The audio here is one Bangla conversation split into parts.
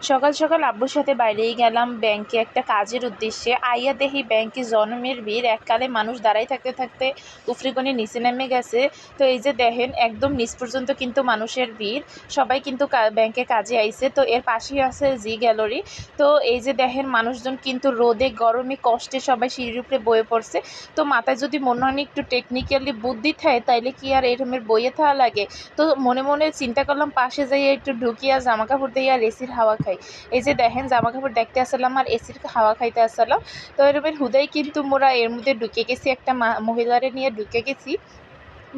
সকাল সকাল আব্বুর সাথে বাইরেই গেলাম ব্যাংকে একটা কাজের উদ্দেশ্যে। আইয়া দেখি ব্যাংকে জনমের ভিড়, এককালে মানুষ দাঁড়াই থাকতে থাকতে উফরিগণে নিচে নেমে গেছে। তো এই যে দেখেন একদম নিচ পর্যন্ত কিন্তু মানুষের ভিড়, সবাই কিন্তু ব্যাংকে কাজে আইছে। তো এর পাশেই আছে জি গ্যালারি। তো এই যে দেখেন মানুষজন কিন্তু রোদে গরমে কষ্টে সবাই সিঁড়ির উপরে বয়ে পড়ছে। তো মাথায় যদি মনে হয় একটু টেকনিক্যালি বুদ্ধি থাকে তাইলে কি আর এরমের বইয়ে থাকা লাগে। তো মনে মনে চিন্তা করলাম পাশে যাইয়া একটু ঢুকিয়া জামা কাপড় দিয়ে আর এসির হাওয়া খাই। এই যে দেখেন জামা কাপড় দেখতে আসলাম আর এসির হাওয়া খাইতে আসলাম। তো এরকম হুদাই কিন্তু মোরা এর মধ্যে ঢুকে গেছি, একটা মহিলারে নিয়ে ঢুকে গেছি।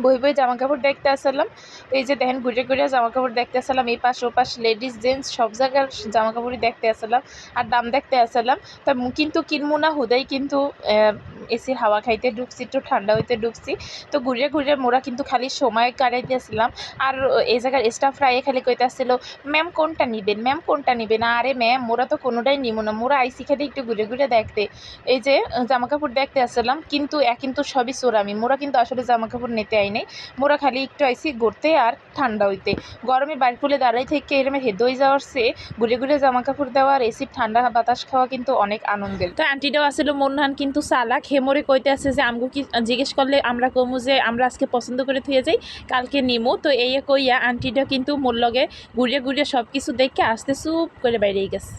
বই বই জামা কাপড় দেখতে আসলাম। তো এই যে দেখেন ঘুরে ঘুরে জামা কাপড় দেখতে আসলাম, এই পাশ ও পাশ লেডিস জেন্টস সব জায়গার জামা কাপড়ই দেখতে আসলাম আর দাম দেখতে আসলাম। তা কিন্তু কিনবো না, হুদাই কিন্তু এসির হাওয়া খাইতে ঢুকছি, একটু ঠান্ডা হইতে ঢুকছি। তো ঘুরে ঘুরে মোরা কিন্তু খালি সময় কাটাইতে আসলাম। আর এই জায়গার স্টাফরা খালি কইতে আসছিল, ম্যাম কোনটা নিবেন, ম্যাম কোনটা নিবেন। আরে ম্যাম মোরা তো কোনোটাই নিব না, মোরা আইসি খালি একটু ঘুরে ঘুরে দেখতে। এই যে জামা কাপড় দেখতে আসলাম, কিন্তু সবই চোরামি, মোরা কিন্তু আসলে জামা কাপড় নিতে আই নাই। মোরা খালি একটু আইসি ঘুরতে আর ঠান্ডা হইতে। গরমে বাড়ি খুলে দাঁড়াই থেকে এরম হেদ হয়ে যাওয়ার চেয়ে ঘুরে ঘুরে জামা কাপড় দেওয়া আর এসির ঠান্ডা বাতাস খাওয়া কিন্তু অনেক আনন্দের। তো আন্টিটাও আসলে মনহান কিন্তু চালাক, হেমরে কইতে আছে যে আমগো কি জিজ্ঞেস করলে আমরা কমু যে আমরা আজকে পছন্দ করে থুয়ে যাই, কালকে নিমু। তো এই কইয়া আন্টিটা কিন্তু মোর লগে ঘুরে ঘুরে সব কিছু দেখে আসতে চুপ করে বাইরেই গেছে।